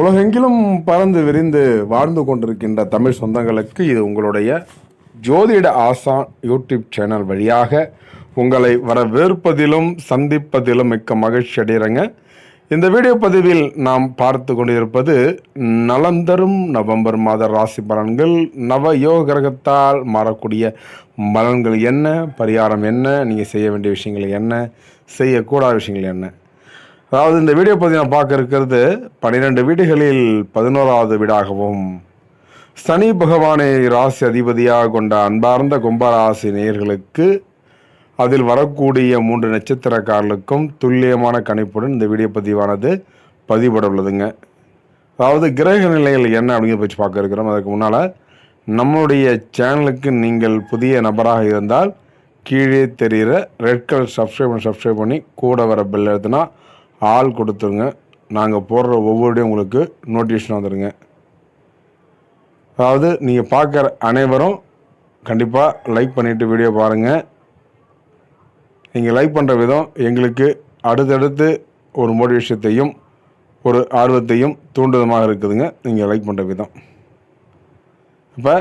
உலகெங்கிலும் பறந்து விரிந்து வாழ்ந்து கொண்டிருக்கின்ற தமிழ் சொந்தங்களுக்கு இது உங்களுடைய ஜோதிட ஆசான் யூடியூப் சேனல் வழியாக உங்களை வரவேற்பதிலும் சந்திப்பதிலும் மிக்க மகிழ்ச்சி அடைகிறேங்க. இந்த வீடியோ பதிவில் நாம் பார்த்து கொண்டிருப்பது நலந்தரும் நவம்பர் மாத ராசி பலன்கள். நவ யோக கிரகத்தால் மாறக்கூடிய பலன்கள் என்ன, பரிகாரம் என்ன, நீங்கள் செய்ய வேண்டிய விஷயங்கள் என்ன, செய்யக்கூடாத விஷயங்கள் என்ன. அதாவது இந்த வீடியோ பதிவு நான் பார்க்க இருக்கிறது 12 வீடுகளில் 11வது வீடாகவும் சனி பகவானை ராசி அதிபதியாக கொண்ட அன்பார்ந்த கும்பராசி நேயர்களுக்கு அதில் வரக்கூடிய 3 நட்சத்திரக்காரர்களுக்கும் துல்லியமான கணிப்புடன் இந்த வீடியோ பதிவானது பதிவிட உள்ளதுங்க. அதாவது கிரக நிலைகள் என்ன அப்படிங்கிறத பற்றி பார்க்க இருக்கிறோம். அதுக்கு முன்னால் நம்மளுடைய சேனலுக்கு நீங்கள் புதிய நபராக இருந்தால் கீழே தெரிகிற ரெட் கலர் சப்ஸ்கிரைப் பண்ணி கூட வர பெல் எடுத்துனா ஆள் கொடுத்துருங்க. நாங்கள் போடுற ஒவ்வொரு உங்களுக்கு நோட்டிஃபிகேஷன் வந்துடுங்க. அதாவது நீங்கள் பார்க்குற அனைவரும் கண்டிப்பாக லைக் பண்ணிவிட்டு வீடியோ பாருங்கள். நீங்கள் லைக் பண்ணுற விதம் எங்களுக்கு அடுத்தடுத்து ஒரு மோட்டிவேஷத்தையும் ஒரு ஆர்வத்தையும் தூண்டுதமாக இருக்குதுங்க. நீங்கள் லைக் பண்ணுற விதம். இப்போ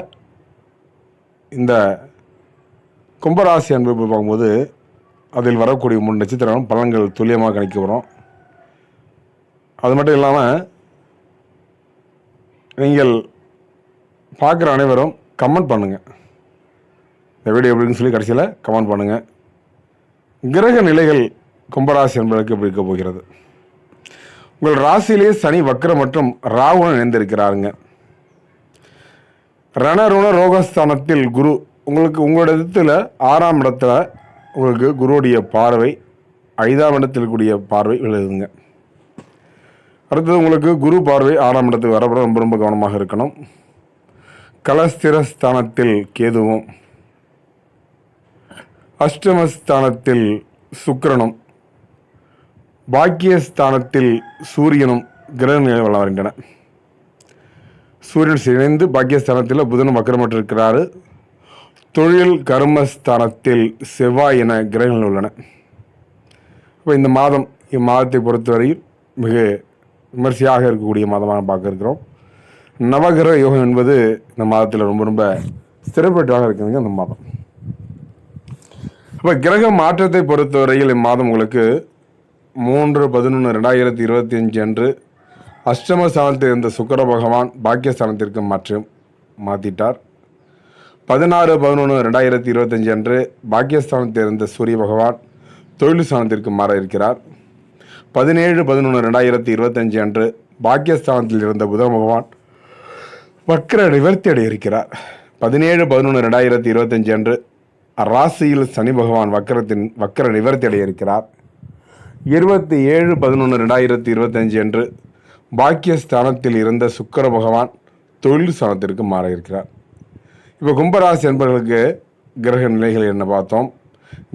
இந்த கும்பராசி அன்பு பார்க்கும்போது அதில் வரக்கூடிய 3 நட்சத்திரம் பலன்கள் துல்லியமாக கணிக்க வரும். அது மட்டும் இல்லாமல் நீங்கள் பார்க்குற அனைவரும் கமெண்ட் பண்ணுங்கள். இந்த வீடியோ எப்படின்னு சொல்லி கடைசியில் கமெண்ட் பண்ணுங்கள். கிரக நிலைகள் கும்பராசி என்பதற்கு எப்படி இருக்க போகிறது. உங்கள் ராசியிலே சனி வக்ரம் மற்றும் ராகுடன் இணைந்திருக்கிறாருங்க. ரணருண ரோகஸ்தானத்தில் குரு உங்களோட இடத்துல 6ஆம் இடத்துல உங்களுக்கு குருவுடைய பார்வை 5ஆம் இடத்தில் கூடிய பார்வை விழுதுங்க. அடுத்தது உங்களுக்கு குரு பார்வை 6ஆம் இடத்துக்கு வரப்பட ரொம்ப கவனமாக இருக்கணும். கலஸ்திரஸ்தானத்தில் கேதுவும் அஷ்டமஸ்தானத்தில் சுக்கிரனும் பாக்கியஸ்தானத்தில் சூரியனும் கிரக நிலை வருகின்றன. சூரியன் இணைந்து பாக்கியஸ்தானத்தில் புதனும் வக்கரமற்றிருக்கிறாரு. தொழில் கர்மஸ்தானத்தில் செவ்வாய் என கிரகங்கள் உள்ளன. இப்போ இம்மாதத்தை பொறுத்தவரையில் மிக விமர்சையாக இருக்கக்கூடிய மாதமாக பார்க்க இருக்கிறோம். நவகிரக யோகம் என்பது இந்த மாதத்தில் ரொம்ப சிறப்பேற்றாக இருக்குதுங்க இந்த மாதம். இப்போ கிரக மாற்றத்தை பொறுத்தவரையில் இம்மாதம் உங்களுக்கு 3/11/2025 அன்று அஷ்டமஸ்தானத்தில் இருந்த சுக்கிர பகவான் பாக்கியஸ்தானத்திற்கு மாற்றிட்டார். 16/11/2025 அன்று பாக்கியஸ்தானத்தில் இருந்த சூரிய பகவான் தொழில் ஸ்தானத்திற்கு மாற இருக்கிறார். 17/11/2025 அன்று பாக்கியஸ்தானத்தில் இருந்த புத பகவான் வக்ர நிவர்த்தி அடைய இருக்கிறார். 17/11/2025 அன்று ராசியில் சனி பகவான் வக்ர நிவர்த்தி அடைய இருக்கிறார். 27/11/2025 அன்று பாக்கியஸ்தானத்தில் இருந்த சுக்கிர பகவான் தொழில் ஸ்தானத்திற்கு மாற இருக்கிறார். இப்போ கும்பராசி என்பவர்களுக்கு கிரக நிலைகள் என்ன பார்த்தோம்.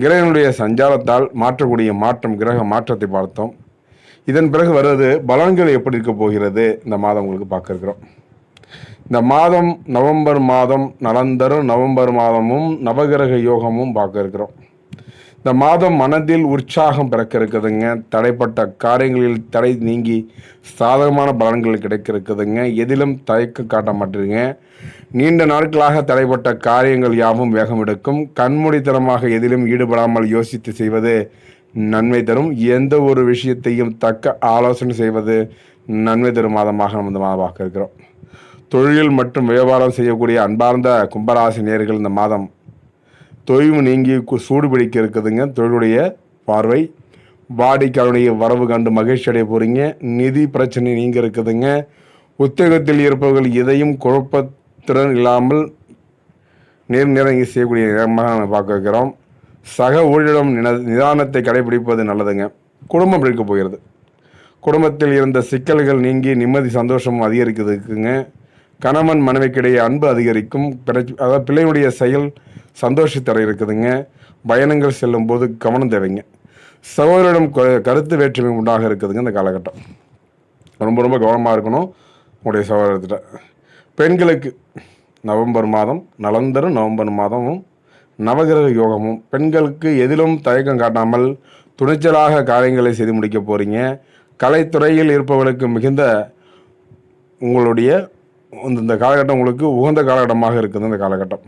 கிரகனுடைய சஞ்சாரத்தால் மாற்றக்கூடிய கிரக மாற்றத்தை பார்த்தோம். இதன் பிறகு வருவது பலன்கள் எப்படி இருக்க போகிறது இந்த மாதம் உங்களுக்கு பார்க்க இருக்கிறோம். இந்த மாதம் நவம்பர் மாதம் நலந்தரும் நவம்பர் மாதமும் நவகிரக யோகமும் பார்க்க இருக்கிறோம். இந்த மாதம் மனதில் உற்சாகம் பிறக்க இருக்குதுங்க. தடைப்பட்ட காரியங்களில் தடை நீங்கி சாதகமான பலன்கள் கிடைக்க இருக்குதுங்க. எதிலும் தயக்கம் காட்ட மாட்டீங்க. நீண்ட நாட்களாக தடைப்பட்ட காரியங்கள் யாவும் வேகம் எடுக்கும். கண்மூடித்தனமாக எதிலும் ஈடுபடாமல் யோசித்து செய்வது நன்மை தரும். எந்த ஒரு விஷயத்தையும் தக்க ஆலோசனை செய்வது நன்மை தரும் மாதமாக நம்ம இந்த மாதம் பார்க்க இருக்கிறோம். தொழில் மற்றும் வியாபாரம் செய்யக்கூடிய அன்பார்ந்த கும்பராசி நேயர்கள் இந்த மாதம் தொய்வு நீங்கி சூடு பிடிக்க இருக்குதுங்க. தொழிலுடைய பார்வை வாடிக்கையாளருடைய வரவு கண்டு மகிழ்ச்சி அடைய போகிறீங்க. நிதி பிரச்சனை நீங்க இருக்குதுங்க. உத்தியோகத்தில் இருப்பவர்கள் எதையும் குழப்பத்திறன் இல்லாமல் நேர்நிறங்கி செய்யக்கூடிய நேரமாக நம்ம பார்க்க இருக்கிறோம். சக ஊழியரிடம் நிதானத்தை கடைபிடிப்பது நல்லதுங்க. குடும்பம் இருக்க போகிறது. குடும்பத்தில் இருந்த சிக்கல்கள் நீங்கி நிம்மதி சந்தோஷமும் அதிகரிக்கிறதுக்குங்க. கணவன் மனைவிக்கிடையே அன்பு அதிகரிக்கும். அதாவது பிள்ளையுடைய செயல் சந்தோஷத்தர இருக்குதுங்க. பயணங்கள் செல்லும் போது கவனம் தேவைங்க. சகோதரிடம் கருத்து வேற்றுமை உண்டாக இருக்குதுங்க. இந்த காலகட்டம் ரொம்ப கவனமாக இருக்கணும் உங்களுடைய சகோதரத்திட்ட. பெண்களுக்கு நவம்பர் மாதம் நலந்தரும் நவம்பர் மாதமும் நவகிரக யோகமும் பெண்களுக்கு எதிலும் தயக்கம் காட்டாமல் துணிச்சலாக காரியங்களை செய்து முடிக்க போகிறீங்க. கலைத்துறையில் இருப்பவர்களுக்கு மிகுந்த உங்களுடைய இந்த காலகட்டம் உங்களுக்கு உகந்த காலகட்டமாக இருக்குது. இந்த காலகட்டம்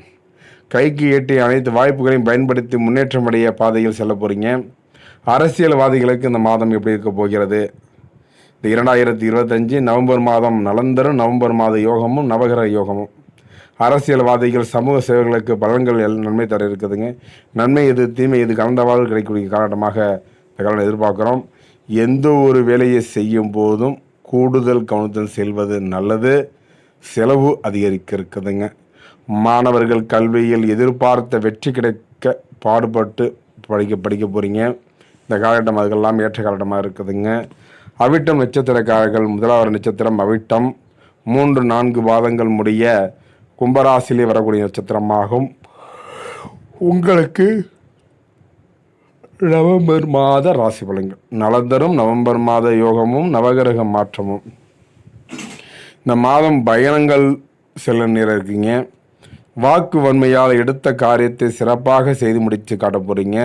கைக்கு எட்டிய அனைத்து வாய்ப்புகளையும் பயன்படுத்தி முன்னேற்றமடைய பாதையில் செல்ல போகிறீங்க. அரசியல்வாதிகளுக்கு இந்த மாதம் எப்படி இருக்க போகிறது? இந்த 2025 நவம்பர் மாதம் நலந்தரும் நவம்பர் மாத யோகமும் நவகிரக யோகமும். அரசியல்வாதிகள் சமூக சேவைகளுக்கு பலன்கள் நன்மை தர இருக்குதுங்க. நன்மை எது தீமை எது கலந்தவாறு கிடைக்கக்கூடிய காலகட்டமாக இந்த காலம் எதிர்பார்க்குறோம். எந்த ஒரு வேலையை செய்யும் போதும் கூடுதல் கவனத்தில் செல்வது நல்லது. செலவு அதிகரிக்க இருக்குதுங்க. மாணவர்கள் கல்வியில் எதிர்பார்த்த வெற்றி கிடைக்க பாடுபட்டு படிக்க போகிறீங்க. இந்த காலகட்டம் அதுக்கெல்லாம் ஏற்ற காலகட்டமாக இருக்குதுங்க. அவிட்டம் நட்சத்திரக்காரர்கள் முதலாவது நட்சத்திரம் அவிட்டம் 3-4 பாதங்கள் முடிய கும்பராசிலே வரக்கூடிய நட்சத்திரமாகும். உங்களுக்கு நவம்பர் மாத ராசி பலன்கள் நலந்தரும் நவம்பர் மாத யோகமும் நவகிரக மாற்றமும். இந்த மாதம் பயணங்கள் செல்ல நேரம் இருக்கீங்க. வாக்கு வன்மையால் எடுத்த காரியத்தை சிறப்பாக செய்து முடித்து காட்ட போகிறீங்க.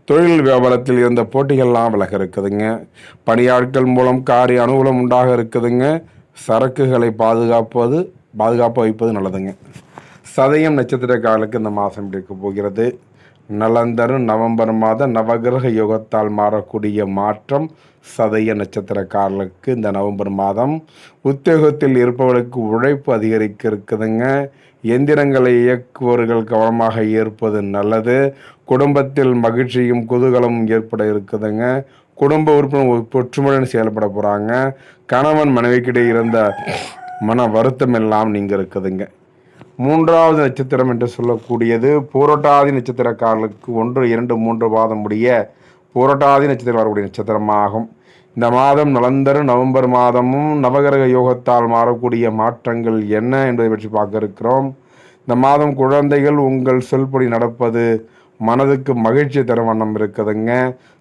தொழில் வியாபாரத்தில் இருந்த போட்டிகள்லாம் விலக இருக்குதுங்க. பணியாட்கள் மூலம் காரிய அனுகூலம் உண்டாக இருக்குதுங்க. சரக்குகளை பாதுகாப்பு வைப்பது நல்லதுங்க. சதயம் நட்சத்திரக்காரர்களுக்கு இந்த மாதம் இருக்க போகிறது. நலந்தரும் நவம்பர் மாத நவகிரக யோகத்தால் மாறக்கூடிய மாற்றம் சதய நட்சத்திரக்காரர்களுக்கு இந்த நவம்பர் மாதம். உத்தியோகத்தில் இருப்பவர்களுக்கு உழைப்பு அதிகரிக்க இருக்குதுங்க. எந்திரங்களை இயக்குபவர்கள் கவனமாக ஏற்பது நல்லது. குடும்பத்தில் மகிழ்ச்சியும் குதூகலமும் ஏற்பட இருக்குதுங்க. குடும்ப உறுப்பினர் ஒற்றுமையுடன் செயல்பட போகிறாங்க. கணவன் மனைவிக்கிடையே இருந்த மன வருத்தம் எல்லாம் நீங்க இருக்குதுங்க. மூன்றாவது நட்சத்திரம் என்று சொல்லக்கூடியது பூரட்டாதி நட்சத்திரக்காரர்களுக்கு 1, 2, 3 பாதம் உடைய பூரட்டாதி நட்சத்திரம் வரக்கூடிய நட்சத்திரமாகும். இந்த மாதம் நலந்தரும் நவம்பர் மாதமும் நவகிரக யோகத்தால் மாறக்கூடிய மாற்றங்கள் என்ன என்பதை பற்றி பார்க்க இருக்கிறோம். இந்த மாதம் குழந்தைகள் உங்கள் சொல்படி நடப்பது மனதுக்கு மகிழ்ச்சி தரும் வண்ணம் இருக்குதுங்க.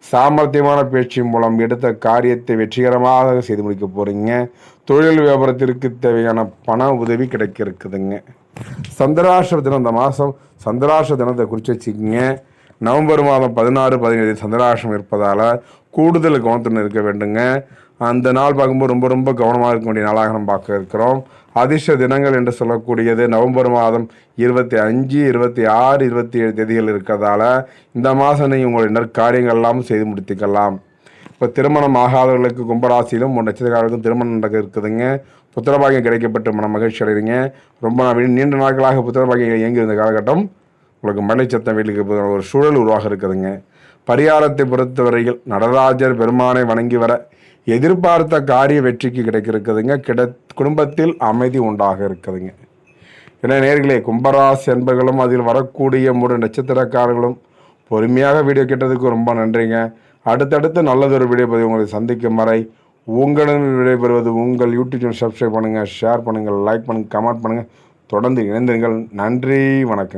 சாமர்த்தியமான பேச்சின் மூலம் எடுத்த காரியத்தை வெற்றிகரமாக செய்து முடிக்க போகிறீங்க. தொழில் வியாபாரத்திற்கு தேவையான பண உதவி கிடைக்க இருக்குதுங்க. சந்திராஷ்ட தினம் இந்த மாதம் சந்திராஷ்ட தினத்தை குறித்து வச்சுக்கிங்க. நவம்பர் மாதம் 16, 17 சந்திராஷ்டம் இருப்பதால் கூடுதல் கவனத்துடன் இருக்க வேண்டுங்க. அந்த நாள் பார்க்கும்போது ரொம்ப ரொம்ப கவனமாக இருக்க வேண்டிய நாளாக நம்ம பார்க்க இருக்கிறோம். அதிர்ஷ்ட தினங்கள் என்று சொல்லக்கூடியது நவம்பர் மாதம் 25, 26, 27 தேதிகள் இருக்கிறதால இந்த மாதம் நீங்கள் உங்களுடைய நற்காரியங்கள் எல்லாம் செய்து முடித்துக்கலாம். இப்போ திருமணம் ஆகாதவர்களுக்கு கும்பராசியிலும் 3 நட்சத்திரக்காரர்களுக்கும் திருமணம் நடக்க இருக்குதுங்க. புத்திரபாகியம் கிடைக்கப்பட்டு மன மகிழ்ச்சி அடைவீங்க. ரொம்ப நீண்ட நாட்களாக புத்திரபாகியம் இயங்கி இருந்த காலகட்டம் உங்களுக்கு மலைச்சத்தம் வீட்டுக்கு ஒரு சூழல் உருவாக இருக்குதுங்க. பரிகாரத்தை பொறுத்தவரையில் நடராஜர் பெருமானை வணங்கி வர எதிர்பார்த்த காரிய வெற்றிக்கு கிடைக்க இருக்குதுங்க. குடும்பத்தில் அமைதி உண்டாக இருக்குதுங்க. ஏன்னா நேர்களே, கும்பராசி என்பர்களும் அதில் வரக்கூடிய 3 நட்சத்திரக்காரர்களும் பொறுமையாக வீடியோ கேட்டதுக்கு ரொம்ப நன்றிங்க. அடுத்தடுத்து நல்லதொரு வீடியோ பதிவு உங்களை சந்திக்கும் வரை உங்களிடம் விடைபெறுவது உங்கள் யூடியூப் சேனல். சப்ஸ்கிரைப் பண்ணுங்கள், ஷேர் பண்ணுங்கள், லைக் பண்ணுங்கள், கமெண்ட் பண்ணுங்கள். தொடர்ந்து இணைந்திருங்கள். நன்றி, வணக்கம்.